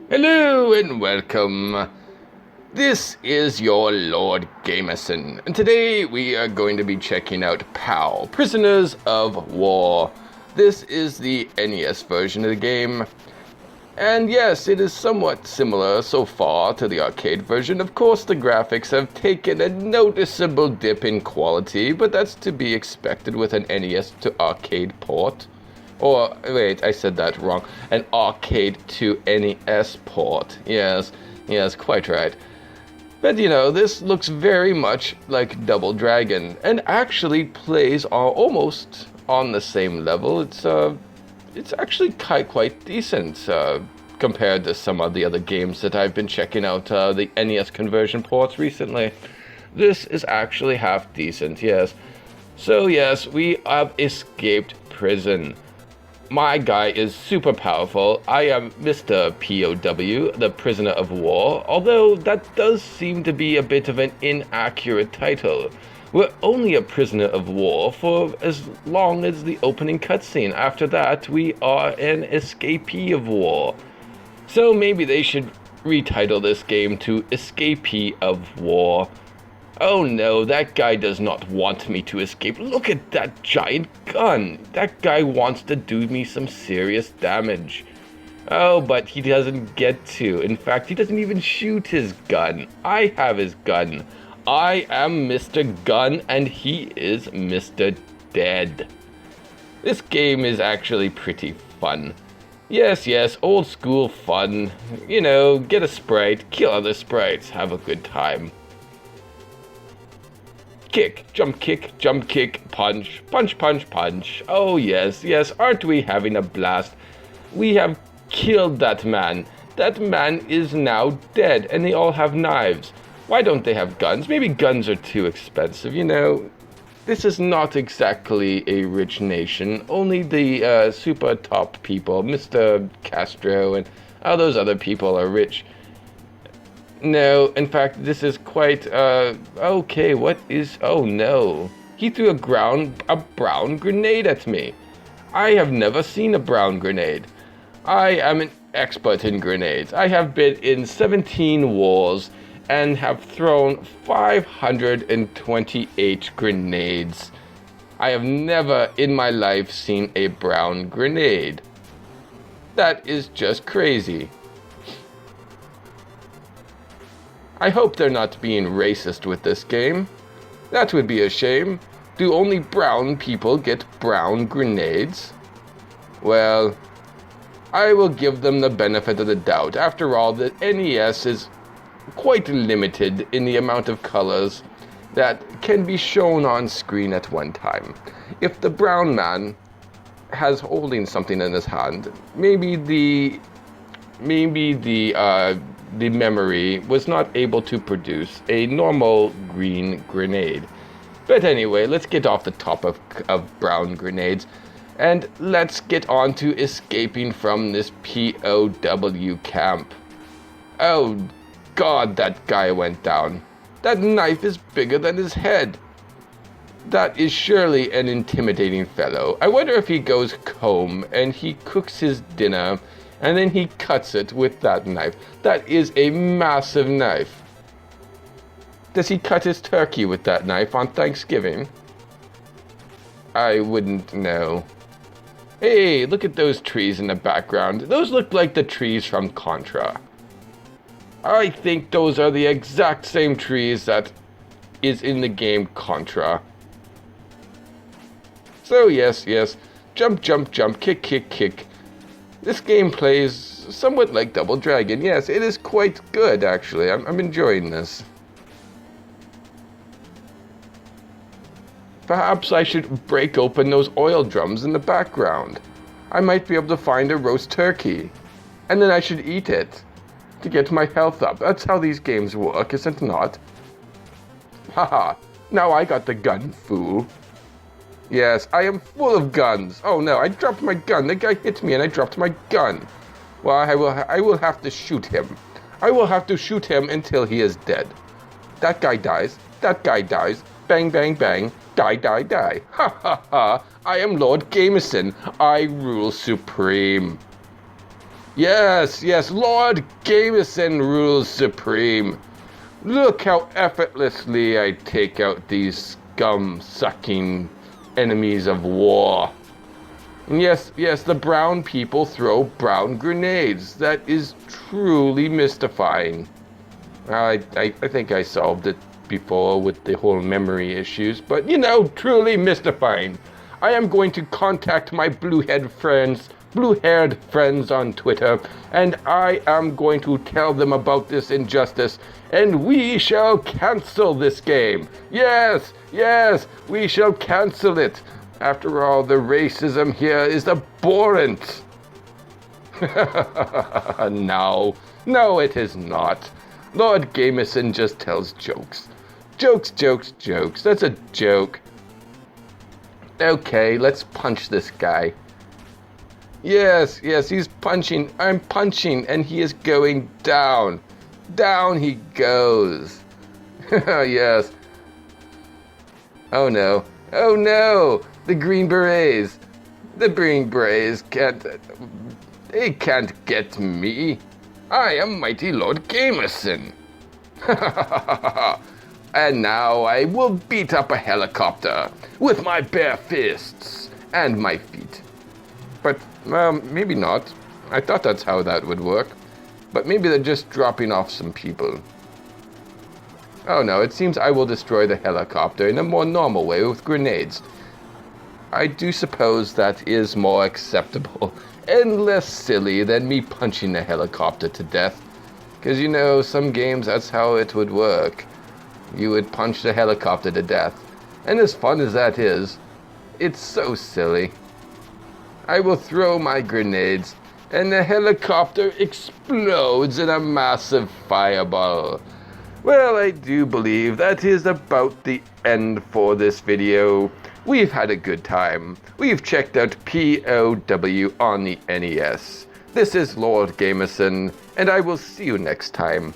Hello and welcome. This is your Lord Gamerson, and today we are going to be checking out POW, Prisoners of War. This is the NES version of the game, and yes, it is somewhat similar so far to the arcade version. Of course, the graphics have taken a noticeable dip in quality, but that's to be expected with an NES to arcade port. Or, wait, I said that wrong. An arcade to NES port. Yes, quite right. But, this looks very much like Double Dragon, and actually plays almost on the same level. It's actually quite decent, compared to some of the other games that I've been checking out, the NES conversion ports recently. This is actually half decent, yes. So, yes, we have escaped prison. My guy is super powerful. I am Mr. POW, the Prisoner of War, although that does seem to be a bit of an inaccurate title. We're only a prisoner of war for as long as the opening cutscene. After that, we are an escapee of war. So maybe they should retitle this game to Escapee of War. Oh no, that guy does not want me to escape. Look at that giant gun. That guy wants to do me some serious damage. Oh, but he doesn't get to. In fact, he doesn't even shoot his gun. I have his gun. I am Mr. Gun, and he is Mr. Dead. This game is actually pretty fun. Yes, old school fun. Get a sprite, kill other sprites, have a good time. Kick, jump kick, punch, punch, punch, punch. Oh yes, aren't we having a blast? We have killed that man. That man is now dead, and they all have knives. Why don't they have guns? Maybe guns are too expensive, This is not exactly a rich nation. Only the super top people, Mr. Castro and all those other people are rich. No, in fact, this is quite, okay, oh no. He threw a brown grenade at me. I have never seen a brown grenade. I am an expert in grenades. I have been in 17 wars and have thrown 528 grenades. I have never in my life seen a brown grenade. That is just crazy. I hope they're not being racist with this game. That would be a shame. Do only brown people get brown grenades? Well, I will give them the benefit of the doubt. After all, the NES is quite limited in the amount of colors that can be shown on screen at one time. If the brown man has holding something in his hand, maybe the memory was not able to produce a normal green grenade. But anyway, let's get off the top of brown grenades, and let's get on to escaping from this POW camp. Oh God, that guy went down. That knife is bigger than his head. That is surely an intimidating fellow. I wonder if he goes home and he cooks his dinner and then he cuts it with that knife. That is a massive knife. Does he cut his turkey with that knife on Thanksgiving? I wouldn't know. Hey, look at those trees in the background. Those look like the trees from Contra. I think those are the exact same trees that is in the game Contra. So yes, jump, kick. This game plays somewhat like Double Dragon. Yes, it is quite good, actually. I'm enjoying this. Perhaps I should break open those oil drums in the background. I might be able to find a roast turkey. And then I should eat it to get my health up. That's how these games work, isn't it not? Haha, now I got the gun, fool. Yes, I am full of guns. Oh no, I dropped my gun. The guy hit me and I dropped my gun. Well, I will have to shoot him. I will have to shoot him until he is dead. That guy dies. Bang, bang, bang. Die. Ha ha ha. I am Lord Gamerson. I rule supreme. Yes, yes, Lord Gamerson rules supreme. Look how effortlessly I take out these scum-sucking enemies of war. And yes, the brown people throw brown grenades. That is truly mystifying. I think I solved it before with the whole memory issues, but truly mystifying. I am going to contact my blue-haired friends on Twitter, and I am going to tell them about this injustice, and we shall cancel this game. Yes, we shall cancel it. After all, the racism here is abhorrent. No, it is not. Lord Gamerson just tells jokes. Jokes. That's a joke. Okay, let's punch this guy. Yes, he's punching. I'm punching, and he is going down. Down he goes. Yes. Oh no. The Green Berets. The Green Berets can't get me. I am mighty Lord Gamerson. And now I will beat up a helicopter with my bare fists and my feet. But, maybe not. I thought that's how that would work. But maybe they're just dropping off some people. Oh no, it seems I will destroy the helicopter in a more normal way with grenades. I do suppose that is more acceptable and less silly than me punching the helicopter to death. Because some games that's how it would work. You would punch the helicopter to death. And as fun as that is, it's so silly. I will throw my grenades, and the helicopter explodes in a massive fireball. Well, I do believe that is about the end for this video. We've had a good time. We've checked out POW on the NES. This is Lord Gamerson, and I will see you next time.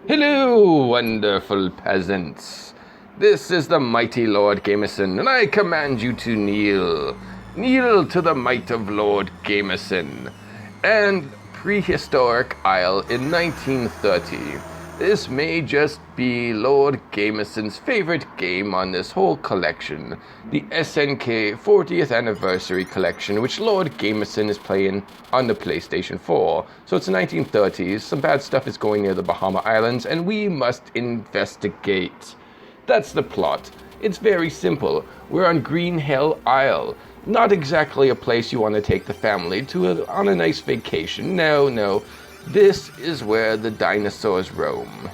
Hello, wonderful peasants. This is the mighty Lord Gamerson, and I command you to kneel. Kneel to the might of Lord Gamerson. And prehistoric Isle in 1930. This may just be Lord Gamerson's favorite game on this whole collection, the SNK 40th Anniversary Collection, which Lord Gamerson is playing on the PlayStation 4. So it's the 1930s, some bad stuff is going near the Bahama Islands, and we must investigate. That's the plot. It's very simple. We're on Green Hell Isle. Not exactly a place you want to take the family to on a nice vacation. No. This is where the dinosaurs roam.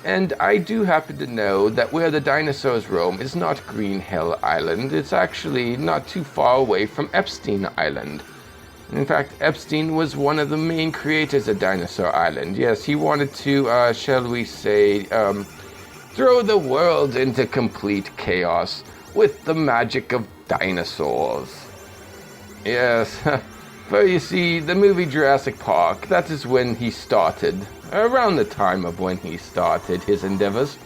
And I do happen to know that where the dinosaurs roam is not Green Hell Island. It's actually not too far away from Epstein Island. In fact, Epstein was one of the main creators of Dinosaur Island. Yes, he wanted to, shall we say, throw the world into complete chaos with the magic of dinosaurs. Yes, for you see, the movie Jurassic Park, that is when he started, around the time of when he started his endeavors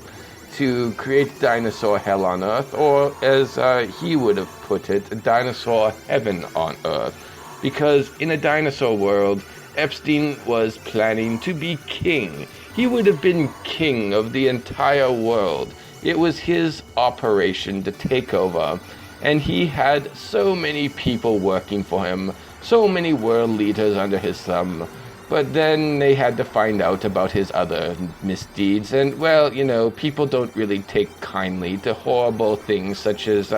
to create dinosaur hell on Earth, or as he would have put it, dinosaur heaven on Earth. Because in a dinosaur world, Epstein was planning to be king. He would have been king of the entire world. It was his operation to take over, and he had so many people working for him, so many world leaders under his thumb. But then they had to find out about his other misdeeds, and well, people don't really take kindly to horrible things such as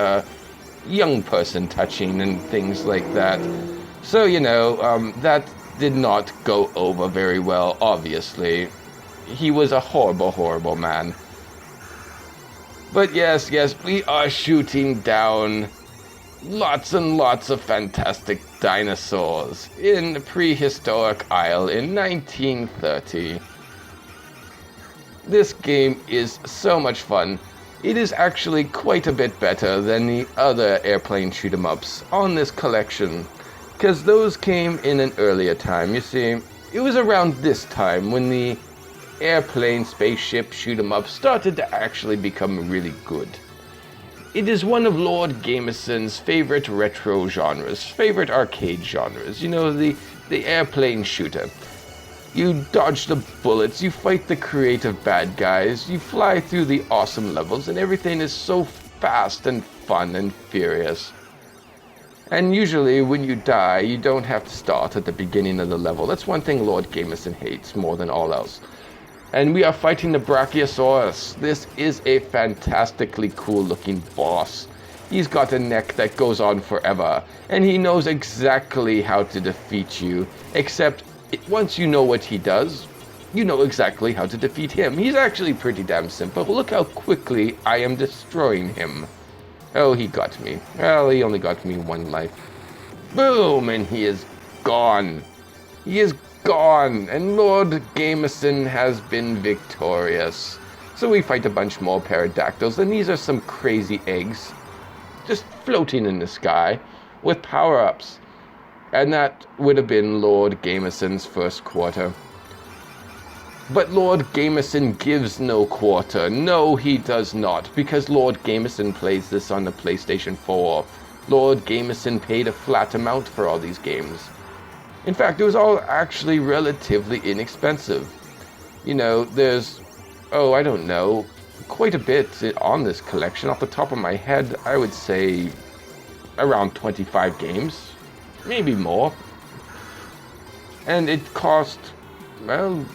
young person touching and things like that. So, that did not go over very well, obviously. He was a horrible, horrible man. But yes, we are shooting down lots and lots of fantastic dinosaurs in the prehistoric Isle in 1930. This game is so much fun. It is actually quite a bit better than the other airplane shoot-'em-ups on this collection, because those came in an earlier time. You see, it was around this time when the airplane spaceship shoot 'em up started to actually become really good. It is one of Lord Gamerson's favorite retro genres, favorite arcade genres. You know, the airplane shooter. You dodge the bullets, you fight the creative bad guys, you fly through the awesome levels, and everything is so fast and fun and furious. And usually when you die, you don't have to start at the beginning of the level. That's one thing Lord Gamerson hates more than all else. And we are fighting the Brachiosaurus. This is a fantastically cool looking boss. He's got a neck that goes on forever, and he knows exactly how to defeat you, except once you know what he does, you know exactly how to defeat him. He's actually pretty damn simple. Look how quickly I am destroying him. Oh, he got me. Well, he only got me one life. Boom, and he is gone. He is gone, and Lord Gamerson has been victorious. So we fight a bunch more pterodactyls, and these are some crazy eggs just floating in the sky with power-ups. And that would have been Lord Gamerson's first quarter. But Lord Gamerson gives no quarter. No, he does not, because Lord Gamerson plays this on the PlayStation 4. Lord Gamerson paid a flat amount for all these games. In fact, it was all actually relatively inexpensive. You know, there's, I don't know, quite a bit on this collection. Off the top of my head, I would say around 25 games, maybe more. And it cost, well,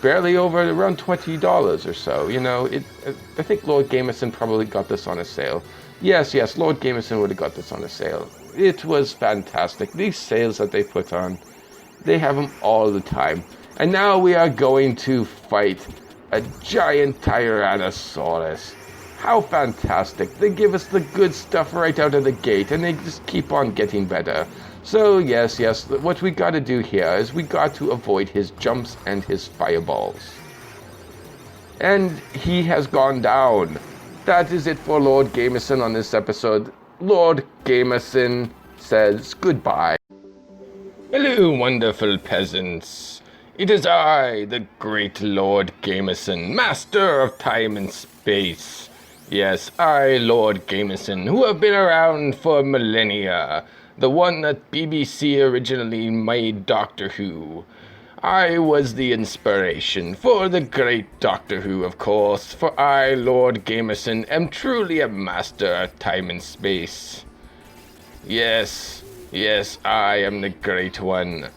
barely over around $20 or so. You know, I think Lord Gamerson probably got this on a sale. Yes, Lord Gamerson would have got this on a sale. It was fantastic. These sales that they put on, they have them all the time. And now we are going to fight a giant Tyrannosaurus. How fantastic. They give us the good stuff right out of the gate, and they just keep on getting better. So yes, what we got to do here is we got to avoid his jumps and his fireballs. And he has gone down. That is it for Lord Gamerson on this episode. Lord Gamerson says goodbye. Hello, wonderful peasants. It is I, the great Lord Gamerson, master of time and space. Yes, I, Lord Gamerson, who have been around for millennia. The one that BBC originally made Doctor Who. I was the inspiration for the great Doctor Who, of course, for I, Lord Gamerson, am truly a master of time and space. Yes, I am the great one.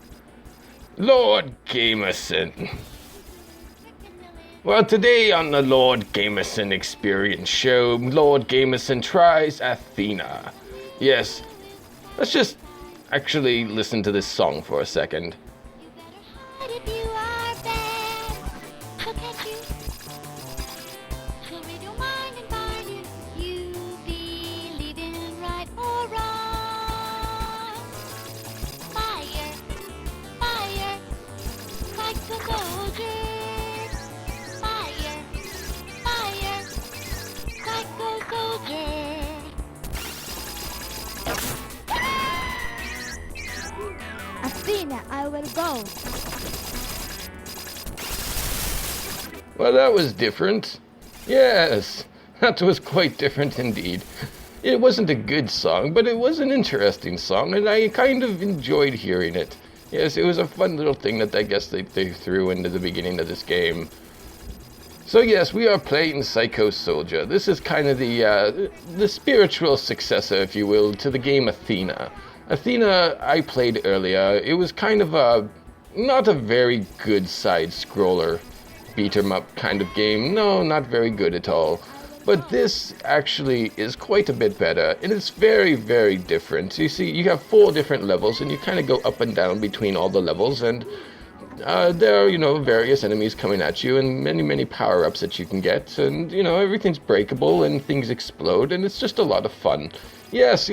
Lord Gamerson. Well, today on the Lord Gamerson Experience Show, Lord Gamerson Tries Athena. Yes, let's just actually listen to this song for a second. Athena, I will go. Well, that was different. Yes, that was quite different indeed. It wasn't a good song, but it was an interesting song, and I kind of enjoyed hearing it. Yes, it was a fun little thing that I guess they threw into the beginning of this game. So yes, we are playing Psycho Soldier. This is kind of the spiritual successor, if you will, to the game Athena. Athena, I played earlier. It was kind of not a very good side-scroller, beat-em-up kind of game. No, not very good at all. But this actually is quite a bit better, and it's very, very different. You see, you have 4 different levels, and you kind of go up and down between all the levels, and there are, various enemies coming at you, and many, many power-ups that you can get, and, everything's breakable, and things explode, and it's just a lot of fun. Yes.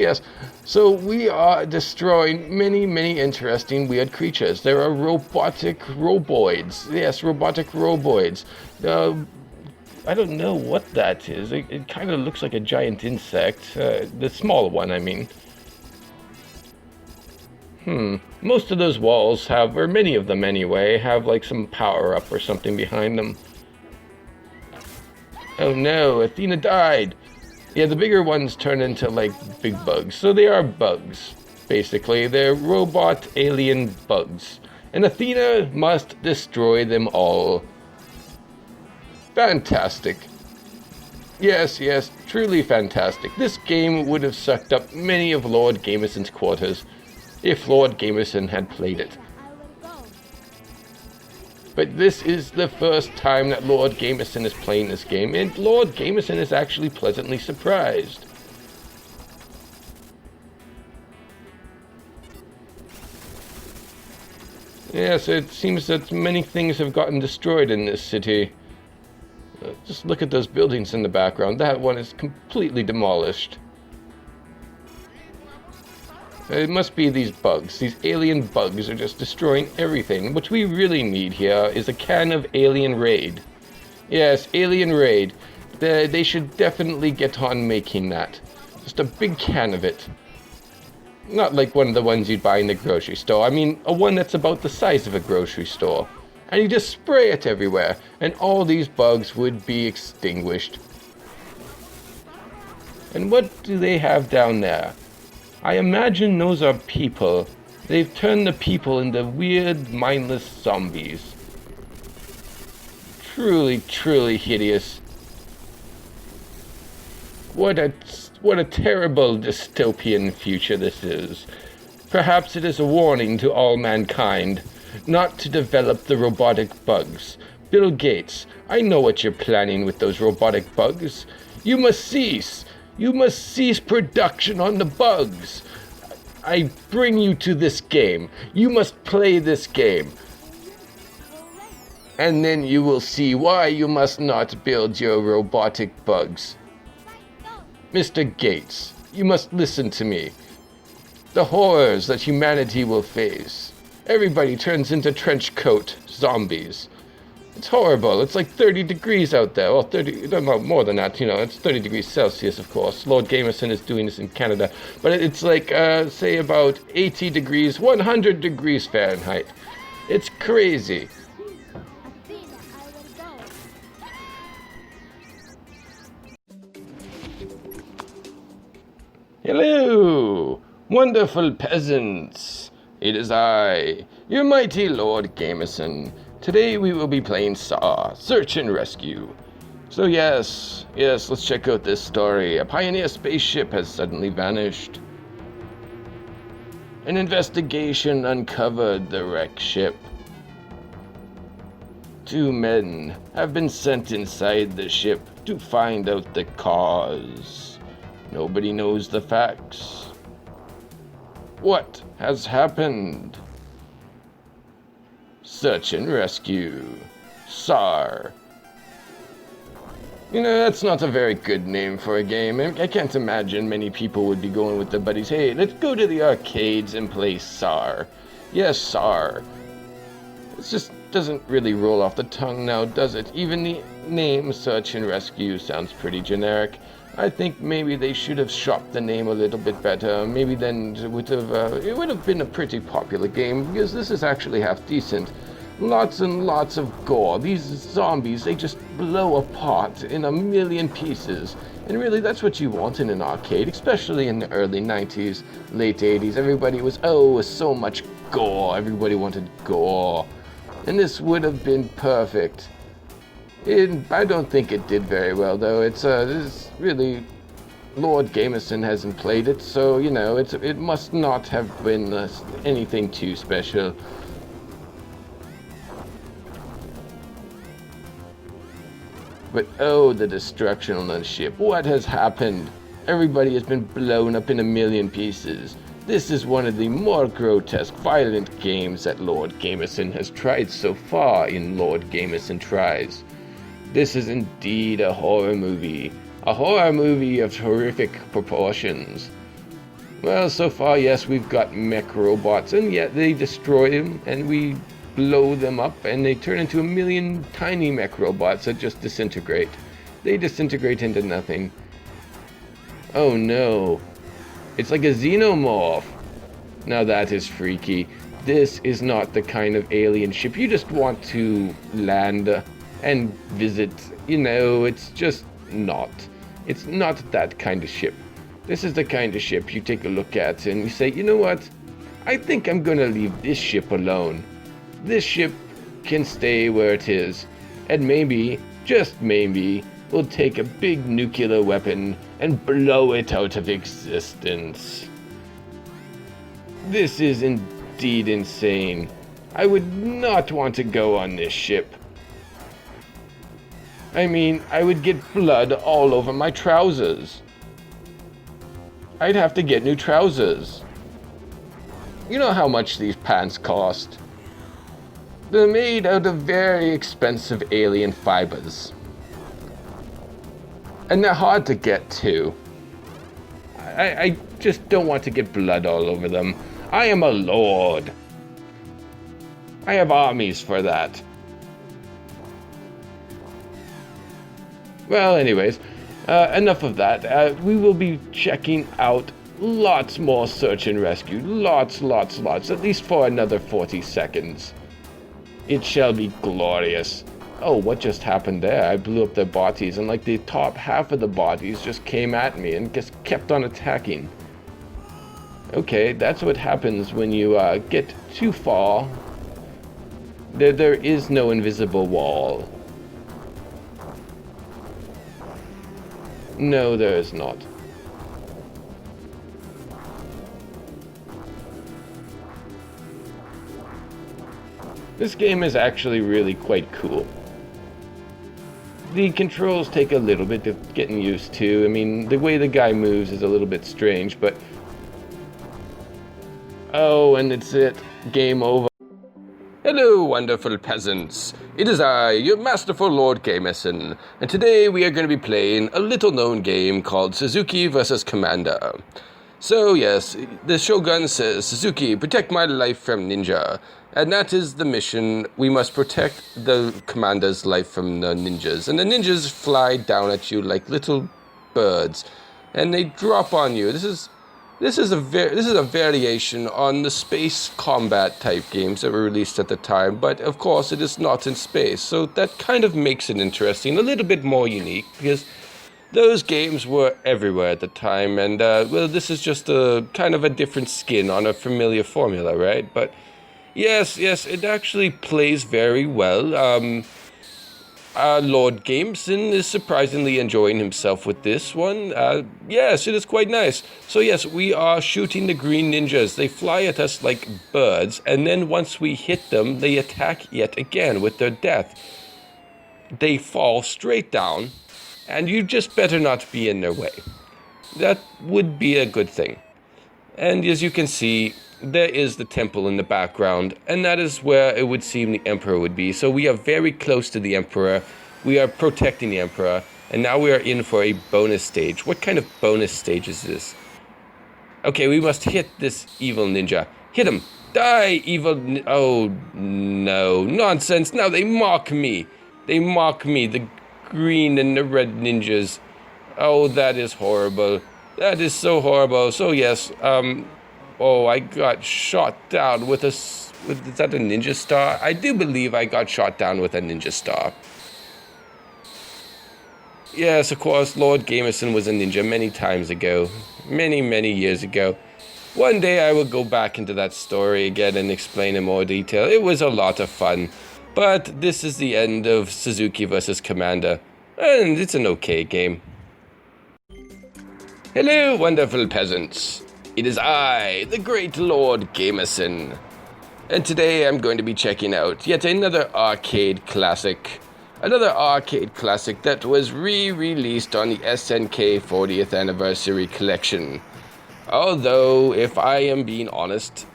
So we are destroying many, many interesting weird creatures. There are robotic roboids. Yes, robotic roboids. I don't know what that is. It kind of looks like a giant insect. The small one, I mean. Most of those walls have, or many of them anyway, have like some power-up or something behind them. Oh no, Athena died. Yeah, the bigger ones turn into, like, big bugs. So they are bugs, basically. They're robot alien bugs. And Athena must destroy them all. Fantastic. Yes, truly fantastic. This game would have sucked up many of Lord Gamerson's quarters if Lord Gamerson had played it. But this is the first time that Lord Gamerson is playing this game, and Lord Gamerson is actually pleasantly surprised. Yes, it seems that many things have gotten destroyed in this city. Just look at those buildings in the background. That one is completely demolished. It must be these bugs. These alien bugs are just destroying everything. What we really need here is a can of Alien Raid. Yes, Alien Raid. They should definitely get on making that. Just a big can of it. Not like one of the ones you'd buy in the grocery store. I mean, a one that's about the size of a grocery store. And you just spray it everywhere, and all these bugs would be extinguished. And what do they have down there? I imagine those are people. They've turned the people into weird, mindless zombies. Truly, truly hideous. What a terrible dystopian future this is. Perhaps it is a warning to all mankind not to develop the robotic bugs. Bill Gates, I know what you're planning with those robotic bugs. You must cease. You must cease production on the bugs. I bring you to this game. You must play this game. And then you will see why you must not build your robotic bugs. Mr. Gates, you must listen to me. The horrors that humanity will face. Everybody turns into trench coat zombies. It's horrible. It's like 30 degrees out there. Well, 30, no, more than that, it's 30 degrees Celsius, of course. Lord Gamerson is doing this in Canada. But it's like, say about 80 degrees, 100 degrees Fahrenheit. It's crazy. Hello, wonderful peasants. It is I, your mighty Lord Gamerson. Today we will be playing Saw, Search and Rescue. So yes, let's check out this story. A Pioneer spaceship has suddenly vanished. An investigation uncovered the wrecked ship. 2 men have been sent inside the ship to find out the cause. Nobody knows the facts. What has happened? Search and Rescue. SAR. That's not a very good name for a game. I can't imagine many people would be going with their buddies. Hey, let's go to the arcades and play SAR. Yes, SAR. It just doesn't really roll off the tongue now, does it? Even the name Search and Rescue sounds pretty generic. I think maybe they should have shopped the name a little bit better. Maybe then it would have been a pretty popular game, because this is actually half decent. Lots and lots of gore. These zombies, they just blow apart in a million pieces. And really, that's what you want in an arcade, especially in the early 90s, late 80s. Everybody was, so much gore. Everybody wanted gore. And this would have been perfect. I don't think it did very well, though. It's really, Lord Gamerson hasn't played it, so, it must not have been anything too special. But the destruction on the ship. What has happened? Everybody has been blown up in a million pieces. This is one of the more grotesque, violent games that Lord Gamerson has tried so far in Lord Gamerson Tries. This is indeed a horror movie of horrific proportions. Well, so far, yes, we've got mech robots, and yet they destroy them, and we blow them up, and they turn into a million tiny mech robots that just disintegrate. They disintegrate into nothing. Oh no. It's like a xenomorph. Now that is freaky. This is not the kind of alien ship you just want to land and visit. It's just not. It's not that kind of ship. This is the kind of ship you take a look at and you say, you know what? I think I'm gonna leave this ship alone. This ship can stay where it is, and maybe, just maybe, we'll take a big nuclear weapon and blow it out of existence. This is indeed insane. I would not want to go on this ship. I mean, I would get blood all over my trousers. I'd have to get new trousers. You know how much these pants cost? They're made out of very expensive alien fibers. And they're hard to get too. I just don't want to get blood all over them. I am a lord. I have armies for that. Well, anyways, enough of that. We will be checking out lots more search and rescue. Lots, at least for another 40 seconds. It shall be glorious. Oh, what just happened there? I blew up their bodies, and like the top half of the bodies just came at me and just kept on attacking. Okay, that's what happens when you get too far. There is no invisible wall. No, there is not. This game is actually really quite cool. The controls take a little bit of getting used to. I mean, the way the guy moves is a little bit strange, but... Oh, and it's it. Game over. Hello, wonderful peasants. It is I, your masterful Lord Gamerson, and today we are going to be playing a little-known game called Suzuki vs. Commander. So yes, the Shogun says, Suzuki, protect my life from ninja. And that is the mission. We must protect the commander's life from the ninjas. And the ninjas fly down at you like little birds, and they drop on you. This is a variation on the space combat type games that were released at the time, but of course it is not in space. So that kind of makes it interesting, a little bit more unique, because those games were everywhere at the time, and well, this is just a kind of a different skin on a familiar formula, right? But yes, it actually plays very well. Lord Gamerson is surprisingly enjoying himself with this one. Yes, it is quite nice. So yes, we are shooting the green ninjas. They fly at us like birds, and then once we hit them, they attack yet again with their death. They fall straight down, and you just better not be in their way. That would be a good thing. And as you can see, there is the temple in the background, and that is where it would seem the Emperor would be. So we are very close to the Emperor. We are protecting the Emperor, and now we are in for a bonus stage. What kind of bonus stage is this? Okay, we must hit this evil ninja. Hit him! Die, evil oh, no. Nonsense! Now they mock me! They mock me, the green and the red ninjas. Oh, that is horrible. That is so horrible. So yes, oh, I got shot down with is that a ninja star? I do believe I got shot down with a ninja star. Yes, of course, Lord Gamerson was a ninja many times ago. Many years ago. One day I will go back into that story again and explain in more detail. It was a lot of fun. But this is the end of Suzuki vs. Commander. And it's an okay game. Hello, wonderful peasants. It is I, the great Lord Gamerson, and today I'm going to be checking out yet another arcade classic. Another arcade classic that was re-released on the SNK 40th Anniversary Collection. Although, if I am being honest,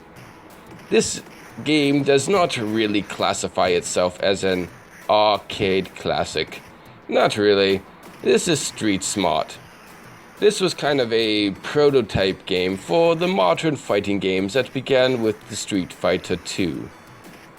this game does not really classify itself as an arcade classic. Not really. This is street smart. This was kind of a prototype game for the modern fighting games that began with the Street Fighter 2.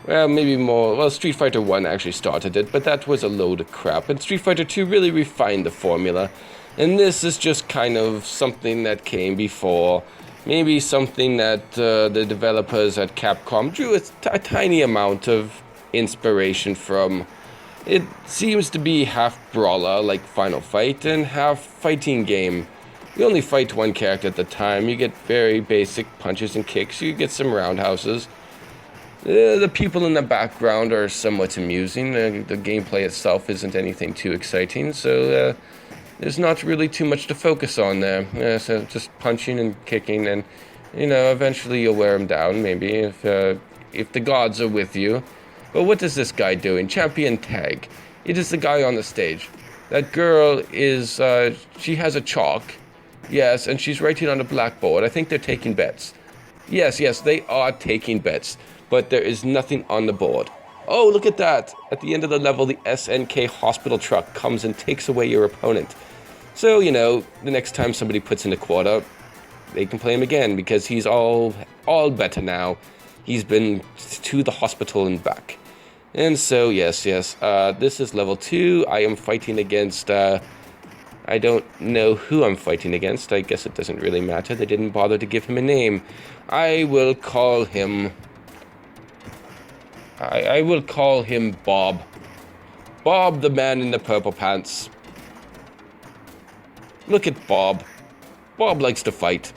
Well, maybe more. Well, Street Fighter 1 actually started it, but that was a load of crap. And Street Fighter 2 really refined the formula. And this is just kind of something that came before. Maybe something that the developers at Capcom drew a tiny amount of inspiration from. It seems to be half brawler like Final Fight and half fighting game. You only fight one character at a time. You get very basic punches and kicks. You get some roundhouses. The people in the background are somewhat amusing. The gameplay itself isn't anything too exciting, so there's not really too much to focus on there. So just punching and kicking, and eventually you'll wear them down. Maybe if the gods are with you. But what is this guy doing? Champion tag. It is the guy on the stage. That girl is, she has a chalk. Yes, and she's writing on a blackboard. I think they're taking bets. Yes, they are taking bets. But there is nothing on the board. Oh, look at that. At the end of the level, the SNK hospital truck comes and takes away your opponent. So, the next time somebody puts in a quarter, they can play him again because he's all better now. He's been to the hospital and back. And so, yes, this is level 2. I am fighting against, I don't know who I'm fighting against. I guess it doesn't really matter. They didn't bother to give him a name. I will call him Bob. Bob, the man in the purple pants. Look at Bob. Bob likes to fight.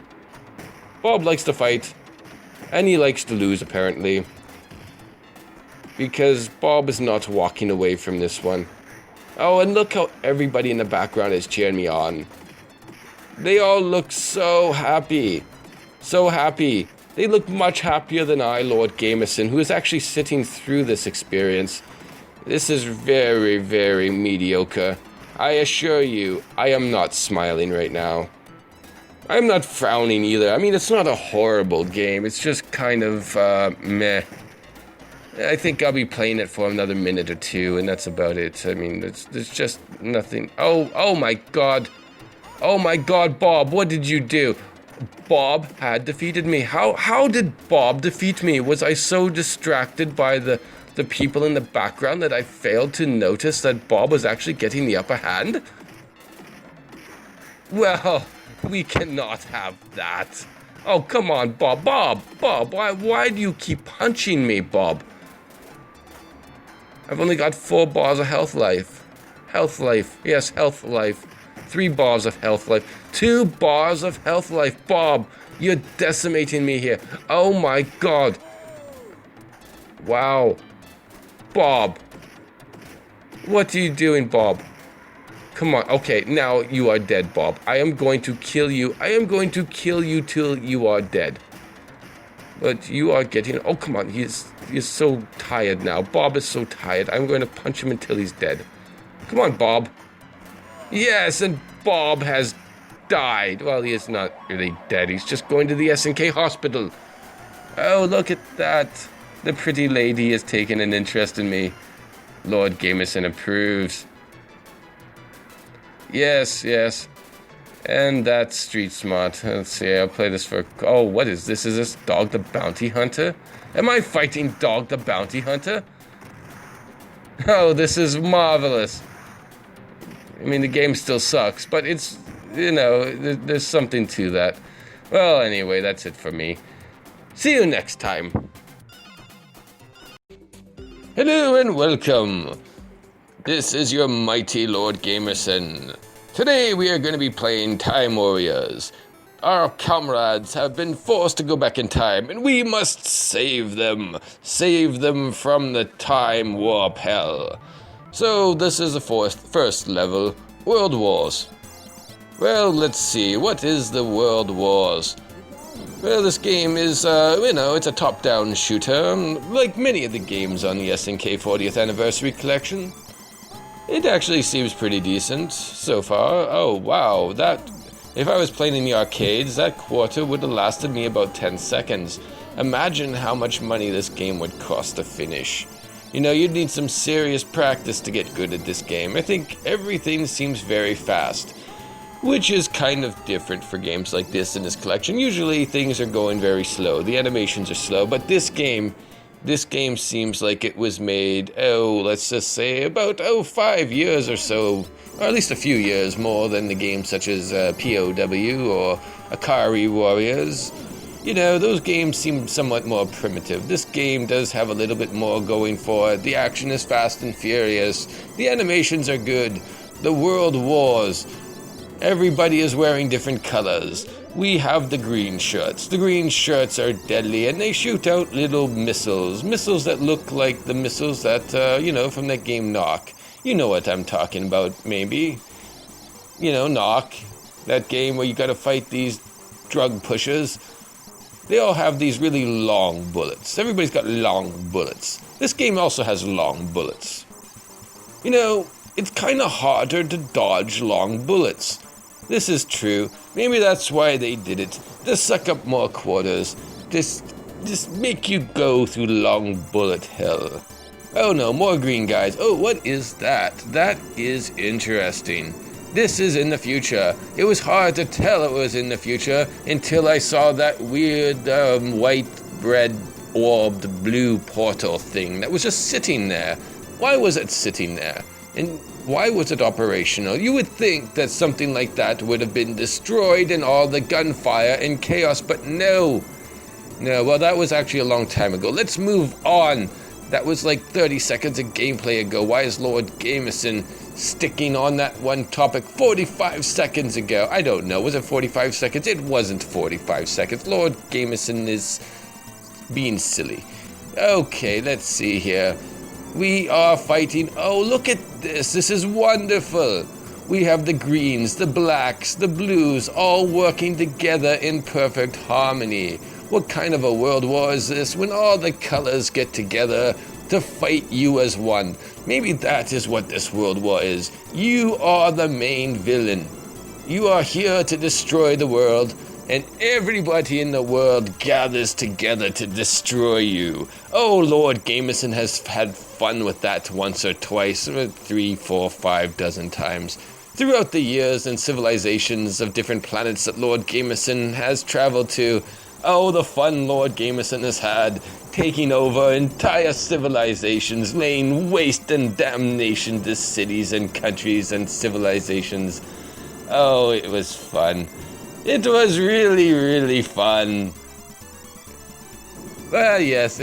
And he likes to lose, apparently. Because Bob is not walking away from this one. Oh, and look how everybody in the background is cheering me on. They all look so happy. So happy. They look much happier than I, Lord Gamerson, who is actually sitting through this experience. This is very, very mediocre. I assure you, I am not smiling right now. I'm not frowning either. I mean, it's not a horrible game. It's just kind of, meh. I think I'll be playing it for another minute or two, and that's about it. I mean, there's just nothing. Oh my God. Oh my God, Bob, what did you do? Bob had defeated me. How did Bob defeat me? Was I so distracted by the people in the background that I failed to notice that Bob was actually getting the upper hand? Well, we cannot have that. Oh, come on, Bob, why do you keep punching me, Bob? I've only got 4 bars of health life. Health life. Yes, health life. 3 bars of health life. 2 bars of health life. Bob, you're decimating me here. Oh my God. Wow. Bob. What are you doing, Bob? Come on. Okay, now you are dead, Bob. I am going to kill you. I am going to kill you till you are dead. But you are getting... Oh, come on. He's so tired now. Bob is so tired. I'm going to punch him until he's dead. Come on, Bob. Yes, and Bob has died. Well, he is not really dead. He's just going to the SNK hospital. Oh, look at that. The pretty lady has taken an interest in me. Lord Gamerson approves. Yes. And that's street smart. Let's see, I'll play this for... Oh, what is this? Is this Dog the Bounty Hunter? Am I fighting Dog the Bounty Hunter? Oh, this is marvelous. I mean, the game still sucks, but it's, there's something to that. Well, anyway, that's it for me. See you next time. Hello and welcome. This is your mighty Lord Gamerson. Today we are going to be playing Time Warriors. Our comrades have been forced to go back in time, and we must save them. Save them from the time warp hell. So this is the first level, World Wars. Well, let's see, what is the World Wars? Well, this game is, it's a top-down shooter, like many of the games on the SNK 40th Anniversary Collection. It actually seems pretty decent so far. Oh, wow, if I was playing in the arcades, that quarter would have lasted me about 10 seconds. Imagine how much money this game would cost to finish. You'd need some serious practice to get good at this game. I think everything seems very fast, which is kind of different for games like this in this collection. Usually things are going very slow. The animations are slow, but this game seems like it was made, let's just say about 5 years or so, or at least a few years more than the games such as POW or Akari Warriors. Those games seem somewhat more primitive. This game does have a little bit more going for it. The action is fast and furious. The animations are good. The world wars. Everybody is wearing different colors. We have the green shirts. The green shirts are deadly, and they shoot out little missiles. Missiles that look like the missiles that, from that game Knock. You know what I'm talking about, maybe. Knock. That game where you gotta fight these drug pushers. They all have these really long bullets. Everybody's got long bullets. This game also has long bullets. It's kind of harder to dodge long bullets. This is true. Maybe that's why they did it. To suck up more quarters. Just make you go through long bullet hell. Oh no, more green guys. Oh, what is that? That is interesting. This is in the future. It was hard to tell it was in the future until I saw that weird white red orbed blue portal thing that was just sitting there. Why was it sitting there? And why was it operational? You would think that something like that would have been destroyed in all the gunfire and chaos, but no. No, well, that was actually a long time ago. Let's move on. That was like 30 seconds of gameplay ago. Why is Lord Gamerson sticking on that one topic 45 seconds ago? I don't know. Was it 45 seconds? It wasn't 45 seconds. Lord Gamerson is being silly. Okay, let's see here. We are fighting. Oh, look at this. This is wonderful. We have the greens, the blacks, the blues, all working together in perfect harmony. What kind of a world war is this when all the colors get together to fight you as one? Maybe that is what this world war is. You are the main villain. You are here to destroy the world, and everybody in the world gathers together to destroy you. Oh, Lord Gamerson has had fun with that once or twice, or 3, 4, 5 dozen times. Throughout the years and civilizations of different planets that Lord Gamerson has traveled to, oh, the fun Lord Gamerson has had, taking over entire civilizations, laying waste and damnation to cities and countries and civilizations. Oh, it was fun. It was really, really fun. Well, yes.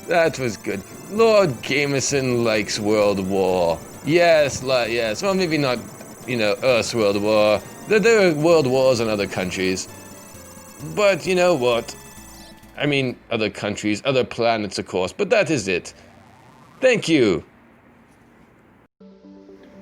That was good. Lord Gamerson likes World War. Yes. Well, maybe not, Earth's World War. There are world wars in other countries. But you know what? I mean, other countries, other planets, of course, but that is it. Thank you.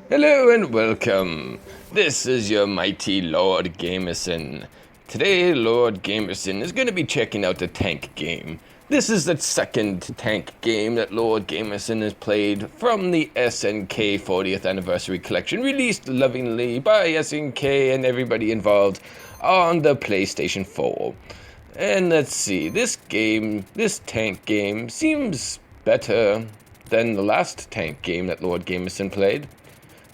Hello and welcome. This is your mighty Lord Gamerson. Today, Lord Gamerson is going to be checking out the tank game. This is the second tank game that Lord Gamerson has played from the SNK 40th Anniversary Collection, released lovingly by SNK and everybody involved on the PlayStation 4. And let's see, this tank game seems better than the last tank game that Lord Gamerson played.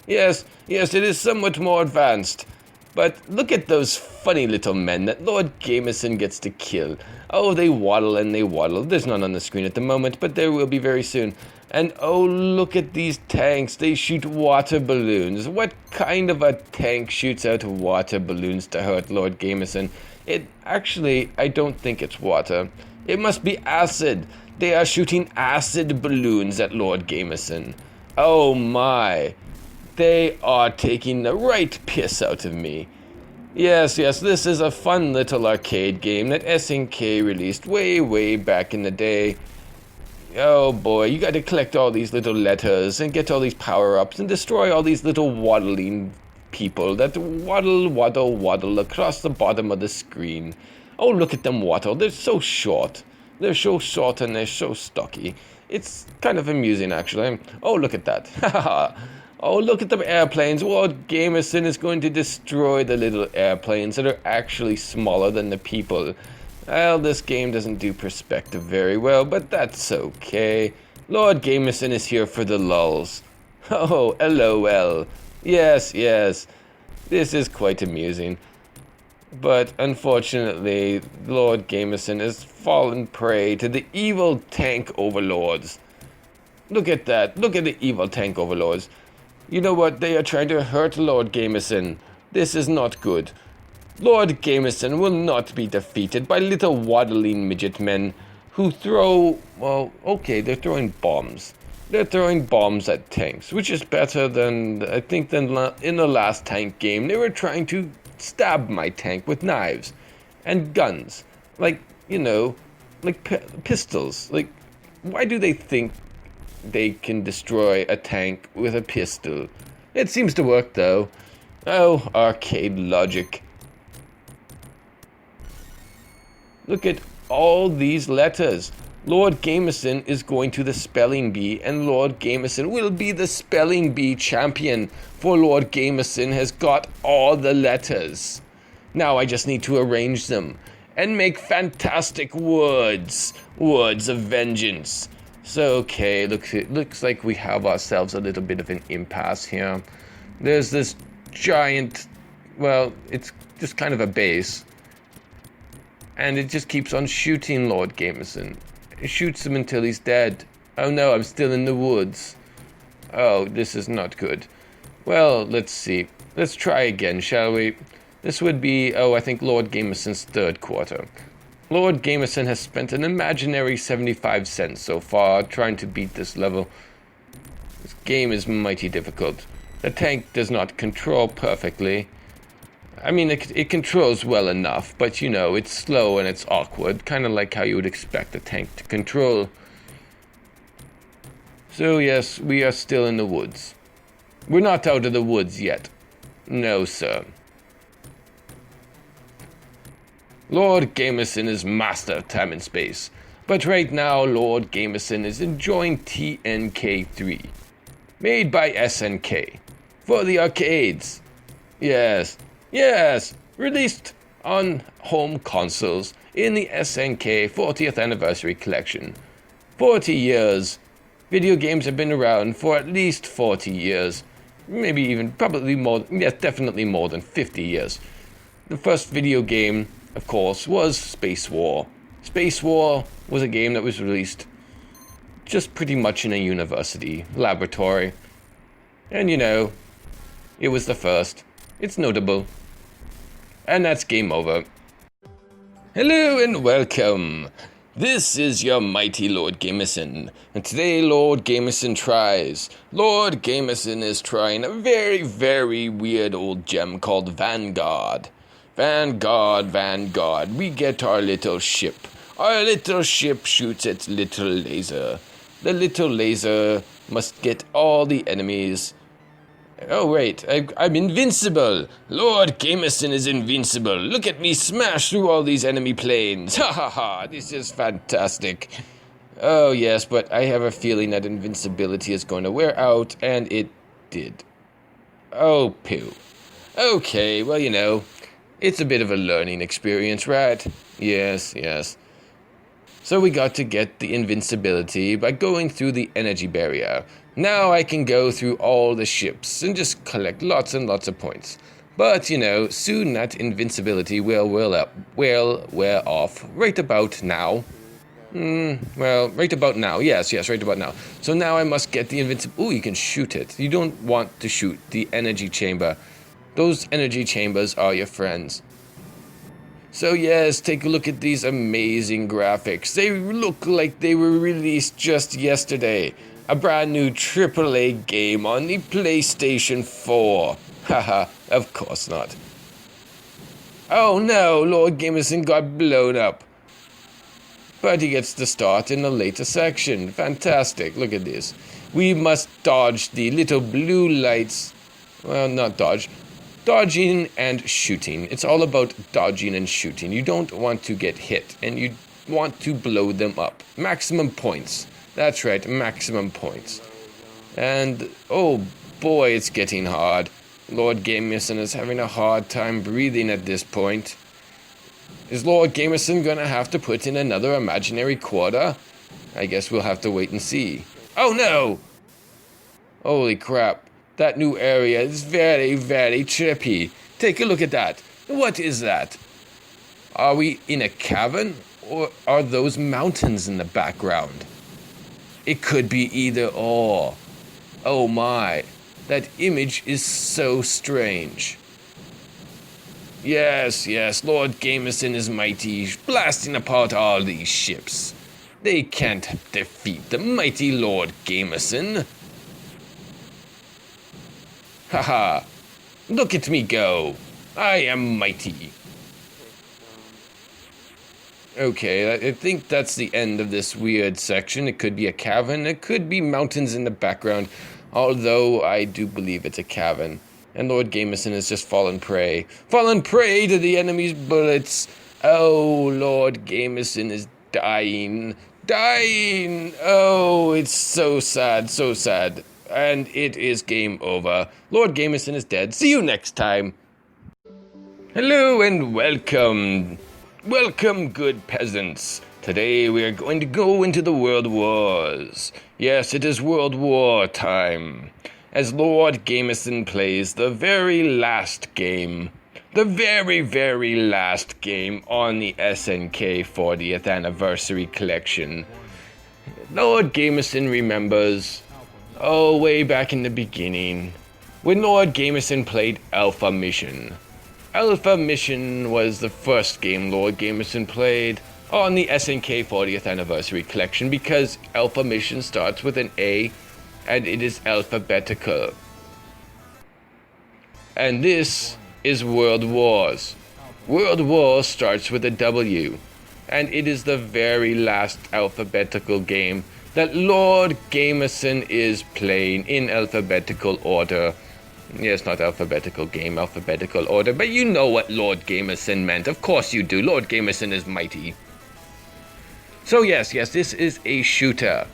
Yes, it is somewhat more advanced. But look at those funny little men that Lord Gamerson gets to kill. Oh, they waddle and they waddle. There's none on the screen at the moment, but there will be very soon. And oh, look at these tanks. They shoot water balloons. What kind of a tank shoots out water balloons to hurt Lord Gamerson? I don't think it's water. It must be acid. They are shooting acid balloons at Lord Gamerson. Oh my. They are taking the right piss out of me. Yes, this is a fun little arcade game that SNK released way back in the day. Oh boy, you got to collect all these little letters and get all these power-ups and destroy all these little waddling people that waddle across the bottom of the screen. Oh, look at them waddle. They're so short. They're so short and they're so stocky. It's kind of amusing, actually. Oh, look at that. Oh, look at the airplanes. Lord Gamerson is going to destroy the little airplanes that are actually smaller than the people. Well, this game doesn't do perspective very well, but that's okay. Lord Gamerson is here for the lulz. Oh, LOL. Yes. This is quite amusing. But unfortunately, Lord Gamerson has fallen prey to the evil tank overlords. Look at that. Look at the evil tank overlords. You know what? They are trying to hurt Lord Gamerson. This is not good. Lord Gamerson will not be defeated by little waddling midget men who throw, well, okay, they're throwing bombs. They're throwing bombs at tanks, which is better than, I think, in the last tank game. They were trying to stab my tank with knives and guns. Like, like pistols. Like, why do they think they can destroy a tank with a pistol? It seems to work, though. Oh, arcade logic. Look at all these letters. Lord Gamerson is going to the spelling bee, and Lord Gamerson will be the spelling bee champion, for Lord Gamerson has got all the letters. Now I just need to arrange them and make fantastic words of vengeance. So, okay, looks like we have ourselves a little bit of an impasse here. There's this giant, well, it's just kind of a base. And it just keeps on shooting Lord Gamerson. It shoots him until he's dead. Oh no, I'm still in the woods. Oh, this is not good. Well, let's see. Let's try again, shall we? This would be, I think Lord Gamerson's third quarter. Lord Gamerson has spent an imaginary 75 cents so far trying to beat this level. This game is mighty difficult. The tank does not control perfectly. I mean, it controls well enough, but it's slow and it's awkward, kind of like how you would expect a tank to control. So yes, we are still in the woods. We're not out of the woods yet. No, sir. Lord Gamerson is master of time and space, but right now Lord Gamerson is enjoying TNK3, made by SNK, for the arcades. Yes, released on home consoles in the SNK 40th Anniversary Collection. 40 years. Video games have been around for at least 40 years. Maybe even, probably more, yes, definitely more than 50 years. The first video game, of course, was Space War. Space War was a game that was released just pretty much in a university laboratory. And it was the first. It's notable. And that's game over. Hello and welcome. This is your mighty Lord Gamerson. And today Lord Gamerson tries. Lord Gamerson is trying a very, very weird old gem called Vanguard. Vanguard. We get our little ship. Our little ship shoots its little laser. The little laser must get all the enemies. Oh, wait, I'm invincible. Lord Gamerson is invincible. Look at me smash through all these enemy planes. Ha ha ha, this is fantastic. Oh, yes, but I have a feeling that invincibility is going to wear out, and it did. Oh, poo. Okay, well, it's a bit of a learning experience, right? Yes. So we got to get the invincibility by going through the energy barrier. Now I can go through all the ships and just collect lots and lots of points. But, soon that invincibility will wear off right about now. Right about now. Yes, right about now. So now I must get the invincibility. Ooh, you can shoot it. You don't want to shoot the energy chamber. Those energy chambers are your friends. So yes, take a look at these amazing graphics. They look like they were released just yesterday. A brand new AAA game on the PlayStation 4. Haha, of course not. Oh no, Lord Gamerson got blown up. But he gets to start in the later section. Fantastic, look at this. We must dodge the little blue lights. Well, not dodge. Dodging and shooting. It's all about dodging and shooting. You don't want to get hit, and you want to blow them up. Maximum points. That's right, maximum points. And, oh boy, it's getting hard. Lord Gamerson is having a hard time breathing at this point. Is Lord Gamerson gonna have to put in another imaginary quarter? I guess we'll have to wait and see. Oh no! Holy crap. That new area is very, very trippy. Take a look at that. What is that? Are we in a cavern? Or are those mountains in the background? It could be either or. Oh my. That image is so strange. Yes, yes, Lord Gamerson is mighty, blasting apart all these ships. They can't defeat the mighty Lord Gamerson. Haha, look at me go. I am mighty. Okay, I think that's the end of this weird section. It could be a cavern, it could be mountains in the background, although I do believe it's a cavern. And Lord Gamerson has just fallen prey. Fallen prey to the enemy's bullets! Oh, Lord Gamerson is dying. Dying! Oh, it's so sad, so sad. And it is game over. Lord Gamerson is dead. See you next time. Hello and welcome. Welcome, good peasants. Today we are going to go into the World Wars. Yes, it is World War time. As Lord Gamerson plays the very last game. The very, very last game on the SNK 40th Anniversary Collection. Lord Gamerson remembers, way back in the beginning, when Lord Gamerson played Alpha Mission. Alpha Mission was the first game Lord Gamerson played on the SNK 40th Anniversary Collection because Alpha Mission starts with an A and it is alphabetical. And this is World Wars. World Wars starts with a W, and it is the very last alphabetical game that Lord Gamerson is playing in alphabetical order. Yes, not alphabetical game, alphabetical order, but you know what Lord Gamerson meant. Of course you do. Lord Gamerson is mighty. So yes, this is a shooter.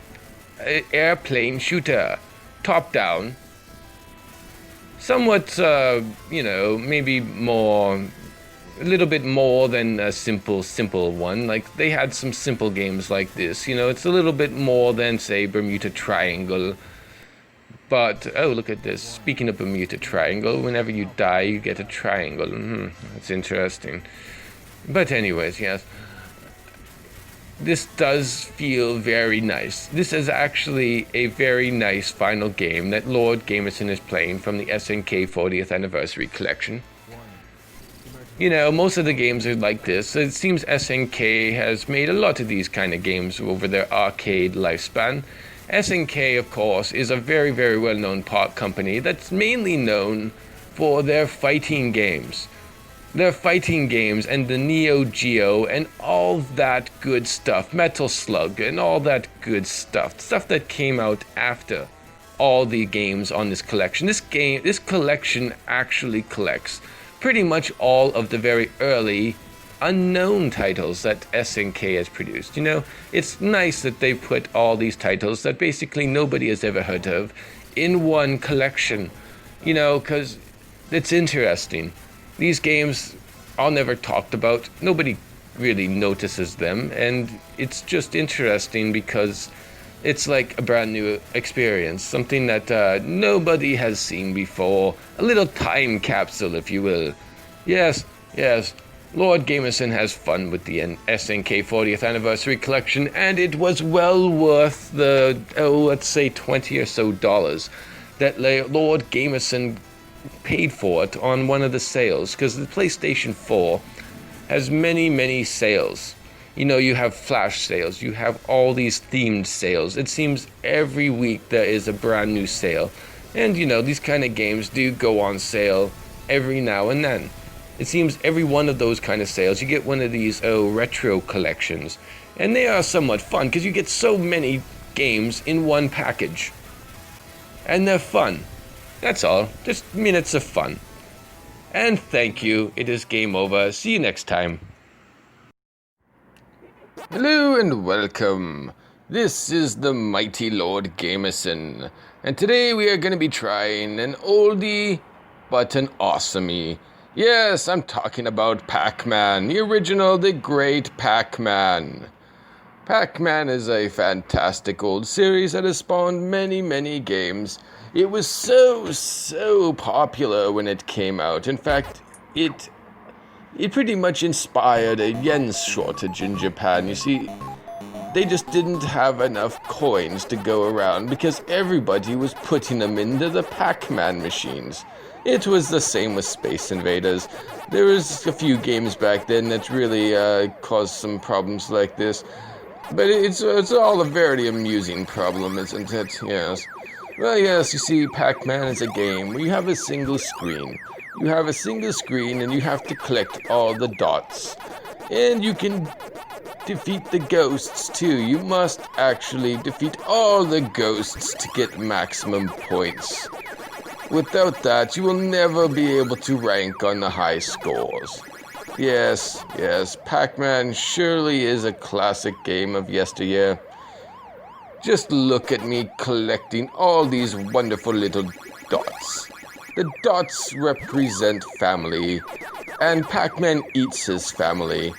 An airplane shooter. Top down. Somewhat, maybe more, a little bit more than a simple one. Like, they had some simple games like this. It's a little bit more than, say, Bermuda Triangle. But, oh, look at this. Speaking of Bermuda Triangle, whenever you die, you get a triangle. That's interesting. But anyways, yes. This does feel very nice. This is actually a very nice final game that Lord Gamerson is playing from the SNK 40th Anniversary Collection. Most of the games are like this. It seems SNK has made a lot of these kind of games over their arcade lifespan. SNK, of course, is a very, very well-known company that's mainly known for their fighting games. Their fighting games and the Neo Geo and all that good stuff. Metal Slug and all that good stuff. Stuff that came out after all the games on this collection. This collection actually collects pretty much all of the very early unknown titles that SNK has produced. It's nice that they put all these titles that basically nobody has ever heard of in one collection, because it's interesting. These games are never talked about. Nobody really notices them, and it's just interesting because it's like a brand new experience, something that nobody has seen before. A little time capsule, if you will. Yes, Lord Gamerson has fun with the SNK 40th Anniversary Collection, and it was well worth the, let's say $20 or so that Lord Gamerson paid for it on one of the sales, because the PlayStation 4 has many, many sales. You have flash sales, you have all these themed sales. It seems every week there is a brand new sale. And these kind of games do go on sale every now and then. It seems every one of those kind of sales, you get one of these retro collections. And they are somewhat fun, because you get so many games in one package. And they're fun. That's all. Just minutes of fun. And thank you. It is game over. See you next time. Hello and welcome. This is the mighty Lord Gamerson. And today we are going to be trying an oldie but an awesomey. Yes, I'm talking about Pac-Man. The original, the great Pac-Man. Pac-Man is a fantastic old series that has spawned many, many games. It was so popular when it came out. In fact, it pretty much inspired a yen shortage in Japan. You see, they just didn't have enough coins to go around because everybody was putting them into the Pac-Man machines. It was the same with Space Invaders. There was a few games back then that really caused some problems like this. But it's all a very amusing problem, isn't it? Yes. Well, yes, you see, Pac-Man is a game where you have a single screen. You have a single screen and you have to collect all the dots. And you can defeat the ghosts too. You must actually defeat all the ghosts to get maximum points. Without that, you will never be able to rank on the high scores. Yes, Pac-Man surely is a classic game of yesteryear. Just look at me collecting all these wonderful little dots. The dots represent family, and Pac-Man eats his family.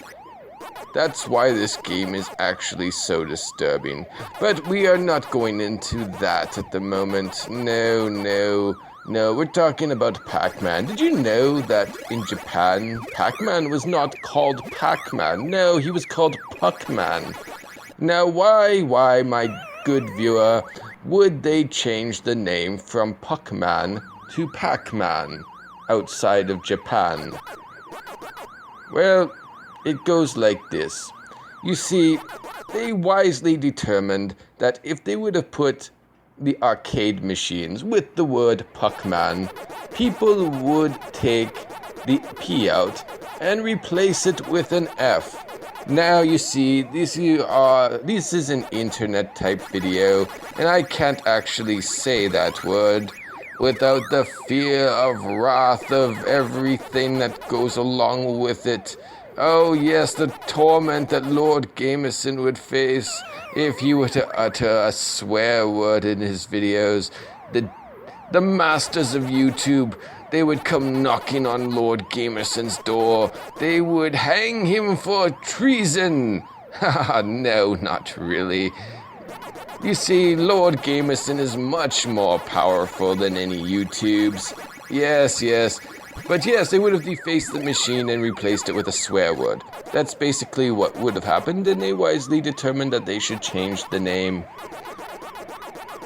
That's why this game is actually so disturbing. But we are not going into that at the moment. No, we're talking about Pac-Man. Did you know that in Japan, Pac-Man was not called Pac-Man? No, he was called Puck-Man. Now, why, my good viewer, would they change the name from Puck-Man to Pac-Man outside of Japan? Well, it goes like this. You see, they wisely determined that if they would have put the arcade machines with the word Puck-Man, people would take the P out and replace it with an F. Now you see, this is an internet type video, and I can't actually say that word without the fear of wrath of everything that goes along with it. Oh yes, the torment that Lord Gamerson would face if he were to utter a swear word in his videos. The masters of YouTube, they would come knocking on Lord Gamerson's door. They would hang him for treason. Haha, no, not really. You see, Lord Gamerson is much more powerful than any YouTubes. Yes. But yes, they would have defaced the machine and replaced it with a swear word. That's basically what would have happened, and they wisely determined that they should change the name.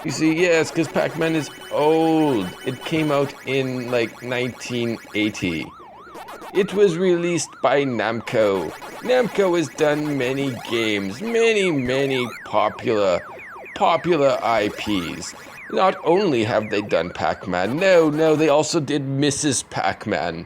You see, yes, because Pac-Man is old. It came out in, 1980. It was released by Namco. Namco has done many games, many popular IPs. Not only have they done Pac-Man, no, they also did Mrs. Pac-Man.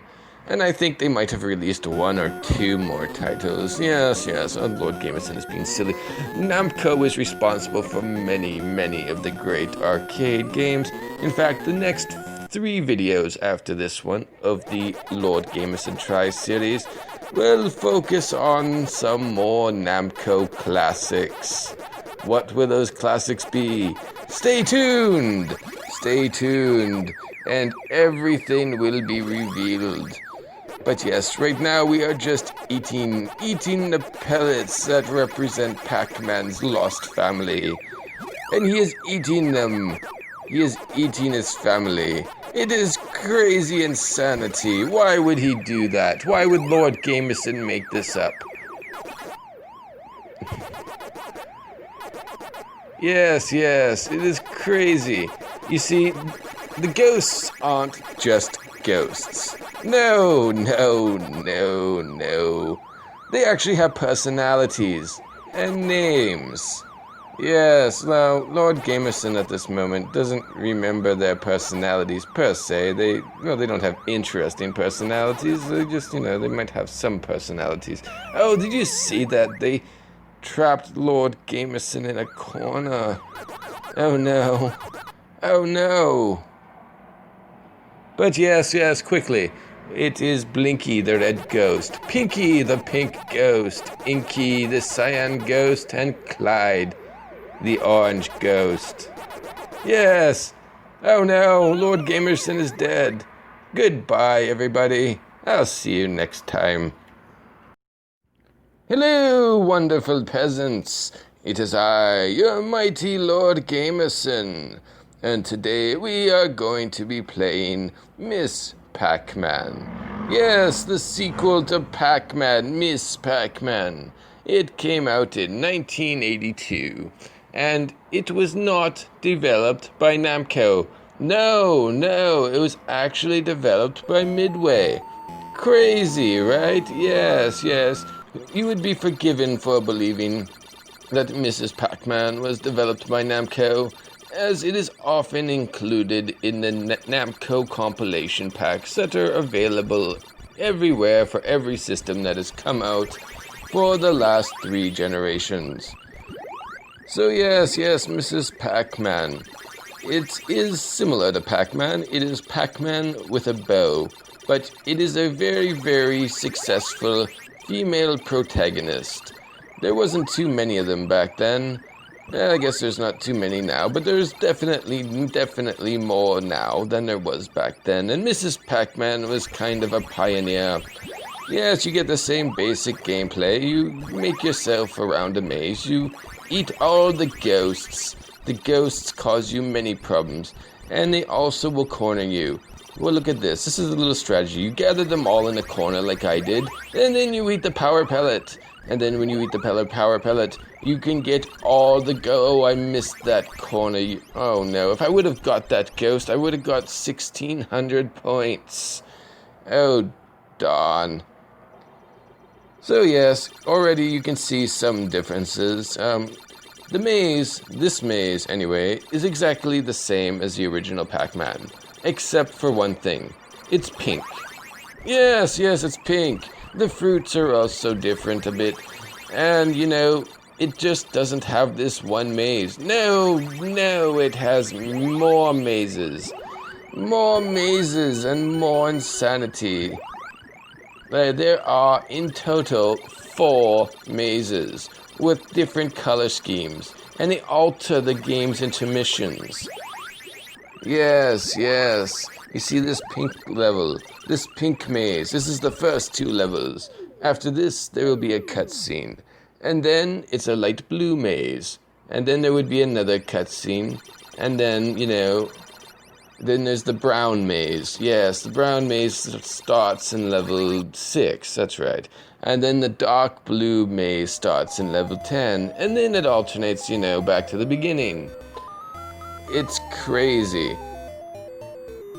And I think they might have released one or two more titles. Yes, oh, Lord Gamerson is being silly. Namco is responsible for many of the great arcade games. In fact, the next 3 videos after this one of the Lord Gamerson Tries series will focus on some more Namco classics. What will those classics be? Stay tuned, and everything will be revealed. But yes, right now we are just eating the pellets that represent Pac-Man's lost family. And he is eating them. He is eating his family. It is crazy insanity. Why would he do that? Why would Lord Gamerson make this up? Yes, it is crazy. You see, the ghosts aren't just ghosts. No. They actually have personalities and names. Yes, now, Lord Gamerson at this moment doesn't remember their personalities per se. They don't have interesting personalities. They just, they might have some personalities. Oh, did you see that? They trapped Lord Gamerson in a corner. Oh no. But yes, quickly. It is Blinky, the red ghost, Pinky, the pink ghost, Inky, the cyan ghost, and Clyde, the orange ghost. Yes. Oh no, Lord Gamerson is dead. Goodbye, everybody. I'll see you next time. Hello, wonderful peasants. It is I, your mighty Lord Gamerson, and today we are going to be playing Miss Pac-Man. Yes, the sequel to Pac-Man, Miss Pac-Man. It came out in 1982, and it was not developed by Namco. No, it was actually developed by Midway. Crazy, right? Yes. You would be forgiven for believing that Mrs. Pac-Man was developed by Namco, as it is often included in the Namco compilation packs that are available everywhere for every system that has come out for the last 3 generations. So yes, Mrs. Pac-Man. It is similar to Pac-Man. It is Pac-Man with a bow, but it is a very, very successful female protagonist. There wasn't too many of them back then. I guess there's not too many now, but there's definitely more now than there was back then. And Mrs. Pac-Man was kind of a pioneer. Yes, you get the same basic gameplay. You make yourself around a maze. You eat all the ghosts. The ghosts cause you many problems, and they also will corner you. Well, look at this. This is a little strategy. You gather them all in a corner like I did, and then you eat the power pellet. And then when you eat the power pellet, you can get all the Oh, I missed that corner. Oh no, if I would have got that ghost, I would have got 1,600 points. Oh, darn. So yes, already you can see some differences. This maze anyway, is exactly the same as the original Pac-Man, except for one thing. It's pink. Yes, it's pink. The fruits are also different a bit. And, it just doesn't have this one maze. No, it has more mazes. More mazes and more insanity. There are, in total, 4 mazes with different color schemes, and they alter the game's intermissions. Yes. You see this pink level, this pink maze. This is the first 2 levels. After this, there will be a cutscene. And then it's a light blue maze. And then there would be another cutscene. And then, then there's the brown maze. Yes, the brown maze starts in level 6, that's right. And then the dark blue maze starts in level 10. And then it alternates, back to the beginning. It's crazy.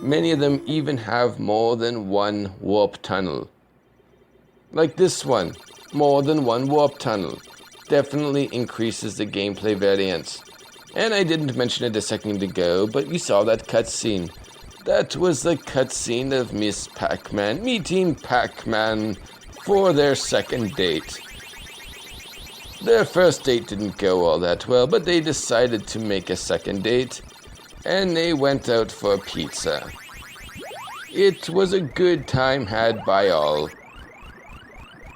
Many of them even have more than one warp tunnel. Like this one, more than one warp tunnel. Definitely increases the gameplay variance. And I didn't mention it a second ago, but you saw that cutscene. That was the cutscene of Miss Pac-Man meeting Pac-Man for their second date. Their first date didn't go all that well, but they decided to make a second date, and they went out for pizza. It was a good time had by all.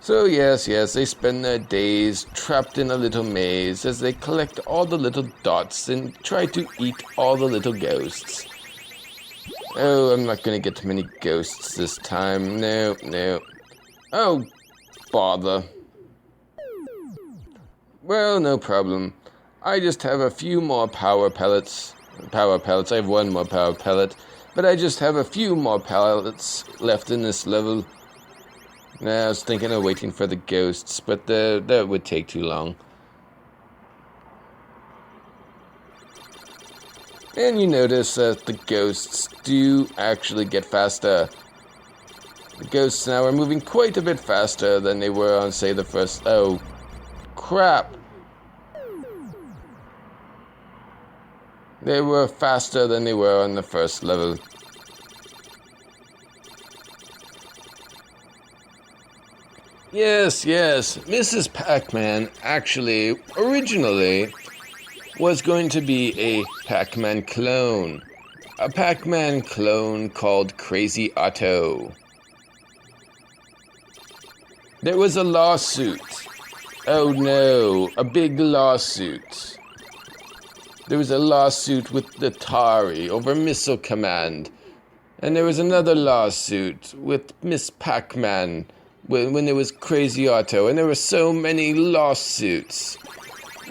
So yes, they spend their days trapped in a little maze as they collect all the little dots and try to eat all the little ghosts. Oh, I'm not going to get many ghosts this time. No. Oh, bother. Well, no problem. I just have a few more power pellets. I have one more power pellet, but I just have a few more pellets left in this level. I was thinking of waiting for the ghosts, but that would take too long. And you notice that the ghosts do actually get faster. The ghosts now are moving quite a bit faster than they were on, say, the first... Oh, crap. They were faster than they were on the first level. Yes. Mrs. Pac-Man actually, originally, was going to be a Pac-Man clone. A Pac-Man clone called Crazy Otto. There was a lawsuit. Oh no, a big lawsuit. There was a lawsuit with Atari over Missile Command. And there was another lawsuit with Miss Pac-Man when there was Crazy Otto. And there were so many lawsuits.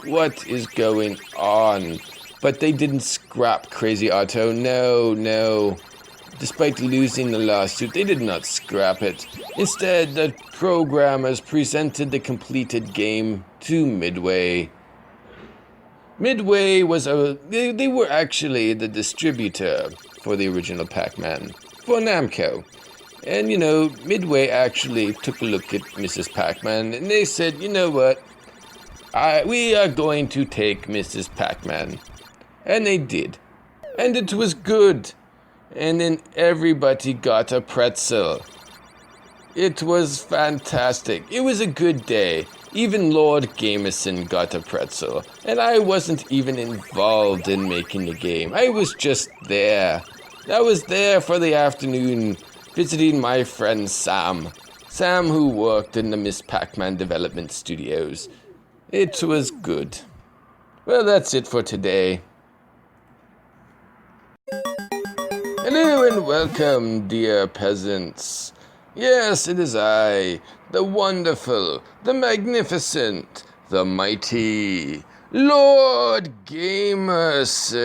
What is going on? But they didn't scrap Crazy Otto. No. Despite losing the lawsuit, they did not scrap it. Instead, the programmers presented the completed game to Midway. Midway was they were actually the distributor for the original Pac-Man, for Namco. And, Midway actually took a look at Mrs. Pac-Man, and they said, you know what? We are going to take Mrs. Pac-Man. And they did. And it was good. And then everybody got a pretzel. It was fantastic. It was a good day. Even Lord Gamerson got a pretzel. And I wasn't even involved in making the game. I was just there. I was there for the afternoon, visiting my friend Sam. Sam, who worked in the Miss Pac-Man development studios. It was good. Well, that's it for today. Hello and welcome, dear peasants. Yes, it is I, the wonderful, the magnificent, the mighty Lord Gamerson.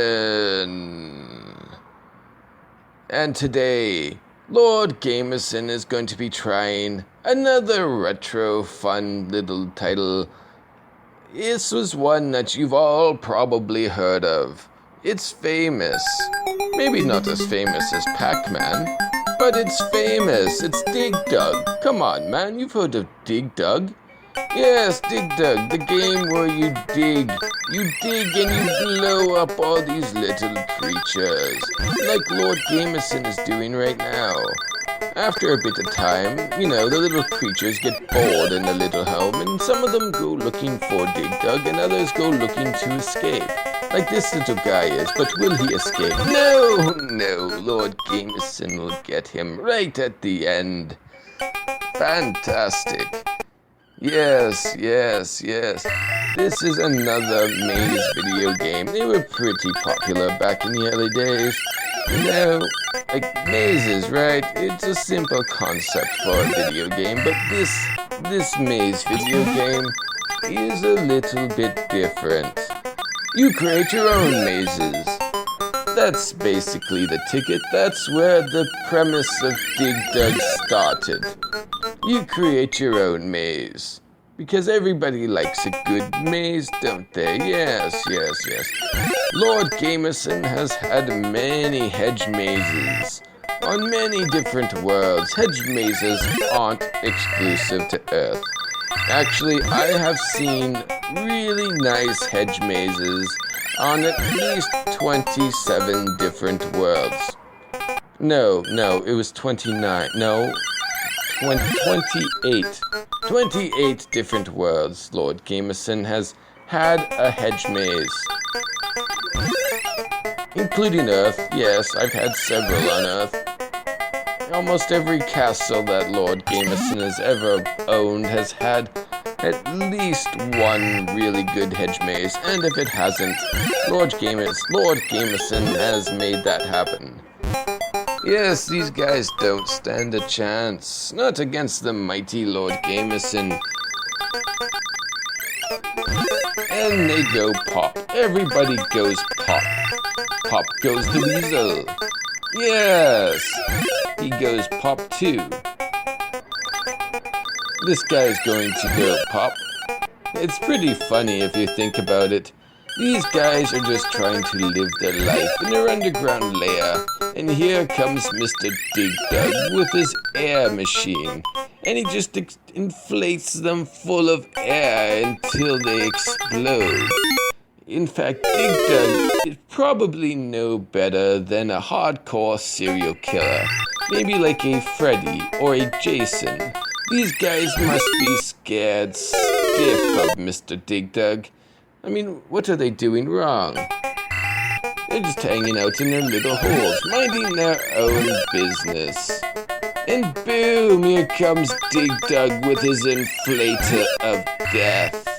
And today, Lord Gamerson is going to be trying another retro fun little title. This was one that you've all probably heard of. It's famous. Maybe not as famous as Pac-Man, but it's famous. It's Dig Dug. Come on, man, you've heard of Dig Dug? Yes, Dig Dug, the game where you dig. You dig and you blow up all these little creatures, like Lord Gamerson is doing right now. After a bit of time, the little creatures get bored in the little home, and some of them go looking for Dig Dug, and others go looking to escape. Like this little guy is, but will he escape? No, Lord Gamerson will get him right at the end. Fantastic. Yes. This is another maze video game. They were pretty popular back in the early days. Like mazes, right? It's a simple concept for a video game, but this maze video game is a little bit different. You create your own mazes. That's basically the ticket. That's where the premise of Dig Dug started. You create your own maze. Because everybody likes a good maze, don't they? Yes. Lord Gamerson has had many hedge mazes on many different worlds. Hedge mazes aren't exclusive to Earth. Actually, I have seen really nice hedge mazes on at least 27 different worlds. No, it was 29. No, 28. 28 different worlds Lord Gamerson has had a hedge maze. Including Earth, yes, I've had several on Earth. Almost every castle that Lord Gamerson has ever owned has had at least one really good hedge maze, and if it hasn't, Lord Gamerson has made that happen. Yes, these guys don't stand a chance. Not against the mighty Lord Gamerson. And they go pop. Everybody goes pop. Pop goes the weasel. Yes, he goes pop too. This guy's going to go pop. It's pretty funny if you think about it. These guys are just trying to live their life in their underground lair. And here comes Mr. Dig Dug with his air machine. And he just inflates them full of air until they explode. In fact, Dig Dug is probably no better than a hardcore serial killer. Maybe like a Freddy or a Jason. These guys must be scared stiff of Mr. Dig Dug. I mean, what are they doing wrong? They're just hanging out in their little holes, minding their own business. And boom, here comes Dig Dug with his inflator of death.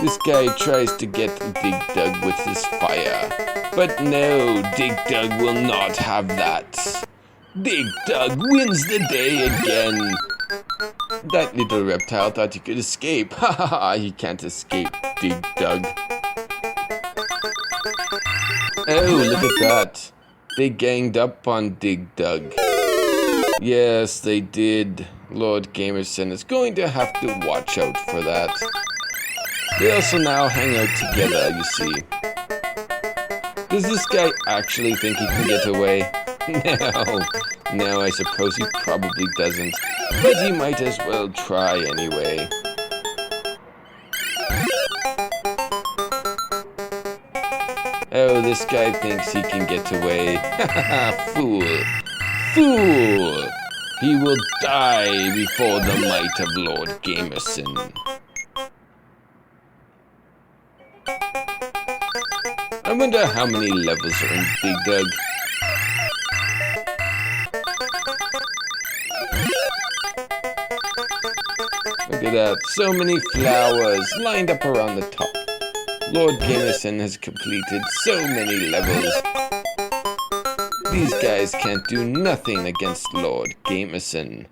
This guy tries to get Dig Dug with his fire. But no, Dig Dug will not have that. Dig Dug wins the day again. That little reptile thought he could escape. Ha ha ha, he can't escape, Dig Dug. Oh, look at that. They ganged up on Dig Dug. Yes, they did. Lord Gamerson is going to have to watch out for that. They also now hang out together, you see. Does this guy actually think he can get away? No, I suppose he probably doesn't. But he might as well try anyway. Oh, this guy thinks he can get away. Fool! Fool! He will die before the might of Lord Gamerson. I wonder how many levels are in Big Doug. Look at that, so many flowers lined up around the top. Lord Gamerson has completed so many levels. These guys can't do nothing against Lord Gamerson.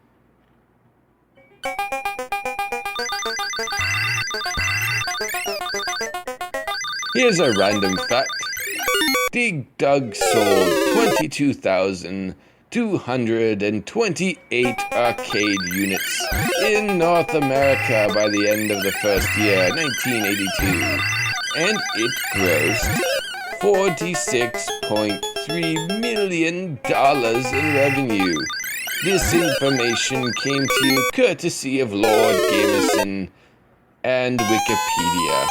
Here's a random fact. Big Doug sold 22,228 arcade units in North America by the end of the first year, 1982. And it grossed $46.3 million in revenue. This information came to you courtesy of Lord Gamerson and Wikipedia.